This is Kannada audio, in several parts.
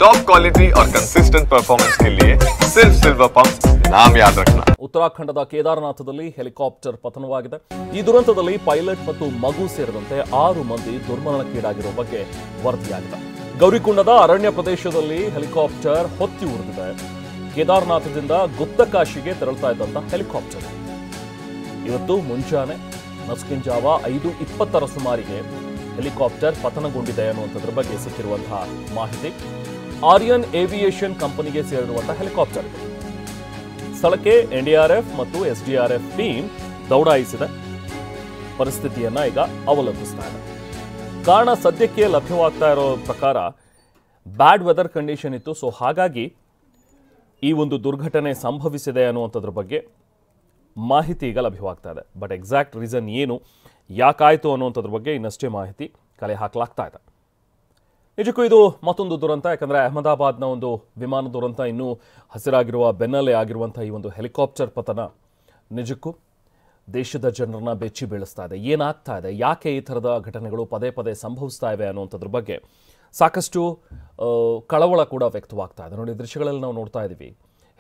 टॉप क्वालिटी और कंसिस्टेंट परफॉर्मेंस के लिए सिर्फ सिल्वर पंप नाम याद रखना। ಉತ್ತರಾಖಂಡದ ಕೇದಾರನಾಥದಲ್ಲಿ ಹೆಲಿಕಾಪ್ಟರ್ ಪತನವಾಗಿದೆ. ಈ ದುರಂತದಲ್ಲಿ ಪೈಲಟ್ ಮತ್ತು ಮಗು ಸೇರಿದಂತೆ 6 ಮಂದಿ ದುರ್ಮರಣಕ್ಕೀಡಾಗಿರುವ ಬಗ್ಗೆ ವರದಿಯಾಗಿದೆ. ಗೌರಿಕುಂಡದ ಅರಣ್ಯ ಪ್ರದೇಶದಲ್ಲಿ ಹೆಲಿಕಾಪ್ಟರ್ ಹೊತ್ತಿ ಉರಿದಿದೆ. ಕೇದಾರನಾಥದಿಂದ ಗುಪ್ತಕಾಶಿಗೆ ತೆರಳುತ್ತಾ ಇದ್ದಂತ ಹೆಲಿಕಾಪ್ಟರ್ ಇವತ್ತು ಮುಂಜಾನೆ ನಸುಕಿನ ಜಾವ 5:20 ಸುಮಾರಿಗೆ ಹೆಲಿಕಾಪ್ಟರ್ ಪತನಗೊಂಡಿದೆ ಅನ್ನುವಂಥದ್ರ ಬಗ್ಗೆ ಸಿಕ್ಕಿರುವಂತಹ ಮಾಹಿತಿ. ಆರ್ಯನ್ ಏವಿಯೇಷನ್ ಕಂಪನಿಗೆ ಸೇರಿರುವಂತಹ ಹೆಲಿಕಾಪ್ಟರ್ ಇದು. ಸ್ಥಳಕ್ಕೆ ಎನ್ಡಿಆರ್ಎಫ್ ಮತ್ತು ಎಸ್ಡಿಆರ್ಎಫ್ ಟೀಮ್ ದೌಡಾಯಿಸಿದೆ. ಪರಿಸ್ಥಿತಿಯನ್ನ ಈಗ ಅವಲೋಕಿಸ್ತಾ ಇದೆ. ಕಾರಣ ಸದ್ಯಕ್ಕೆ ಲಭ್ಯವಾಗ್ತಾ ಇರೋ ಪ್ರಕಾರ ಬ್ಯಾಡ್ ವೆದರ್ ಕಂಡೀಷನ್ ಇತ್ತು. ಸೊ ಹಾಗಾಗಿ ಈ ಒಂದು ದುರ್ಘಟನೆ ಸಂಭವಿಸಿದೆ ಅನ್ನುವಂಥದ್ರ ಬಗ್ಗೆ ಮಾಹಿತಿ ಈಗ ಲಭ್ಯವಾಗ್ತಾ ಇದೆ. ಬಟ್ ಎಕ್ಸಾಕ್ಟ್ ರೀಸನ್ ಏನು, ಯಾಕಾಯಿತು ಅನ್ನುವಂಥದ್ರ ಬಗ್ಗೆ ಇನ್ನಷ್ಟೇ ಮಾಹಿತಿ ಕಲೆ ಹಾಕಲಾಗ್ತಾ ಇದೆ. ನಿಜಕ್ಕೂ ಇದು ಮತ್ತೊಂದು ದುರಂತ. ಯಾಕಂದರೆ ಅಹಮದಾಬಾದ್ನ ಒಂದು ವಿಮಾನ ದುರಂತ ಇನ್ನೂ ಹಸಿರಾಗಿರುವ ಬೆನ್ನಲ್ಲೇ ಆಗಿರುವಂಥ ಈ ಒಂದು ಹೆಲಿಕಾಪ್ಟರ್ ಪತನ ನಿಜಕ್ಕೂ ದೇಶದ ಜನರನ್ನ ಬೆಚ್ಚಿ ಬೀಳಿಸ್ತಾ ಇದೆ. ಏನಾಗ್ತಾ ಇದೆ, ಯಾಕೆ ಈ ಥರದ ಘಟನೆಗಳು ಪದೇ ಪದೇ ಸಂಭವಿಸ್ತಾ ಇವೆ ಅನ್ನುವಂಥದ್ರ ಬಗ್ಗೆ ಸಾಕಷ್ಟು ಕಳವಳ ಕೂಡ ವ್ಯಕ್ತವಾಗ್ತಾ ಇದೆ. ನೋಡಿ, ದೃಶ್ಯಗಳಲ್ಲಿ ನಾವು ನೋಡ್ತಾ ಇದ್ದೀವಿ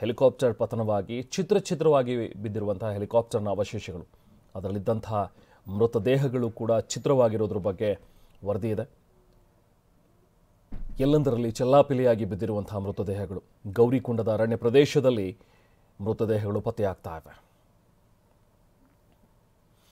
ಹೆಲಿಕಾಪ್ಟರ್ ಪತನವಾಗಿ ಚಿತ್ರವಾಗಿ ಬಿದ್ದಿರುವಂತಹ ಹೆಲಿಕಾಪ್ಟರ್ನ ಅವಶೇಷಗಳು, ಅದರಲ್ಲಿದ್ದಂತಹ ಮೃತದೇಹಗಳು ಕೂಡ ಚಿತ್ರವಾಗಿರೋದ್ರ ಬಗ್ಗೆ ವರದಿ ಇದೆ. ಎಲ್ಲೆಂದರಲ್ಲಿ ಚೆಲ್ಲಾಪಿಲಿಯಾಗಿ ಬಿದ್ದಿರುವಂತಹ ಮೃತದೇಹಗಳು, ಗೌರಿಕುಂಡದ ಅರಣ್ಯ ಪ್ರದೇಶದಲ್ಲಿ ಮೃತದೇಹಗಳು ಪತ್ತೆಯಾಗ್ತಾ ಇವೆ.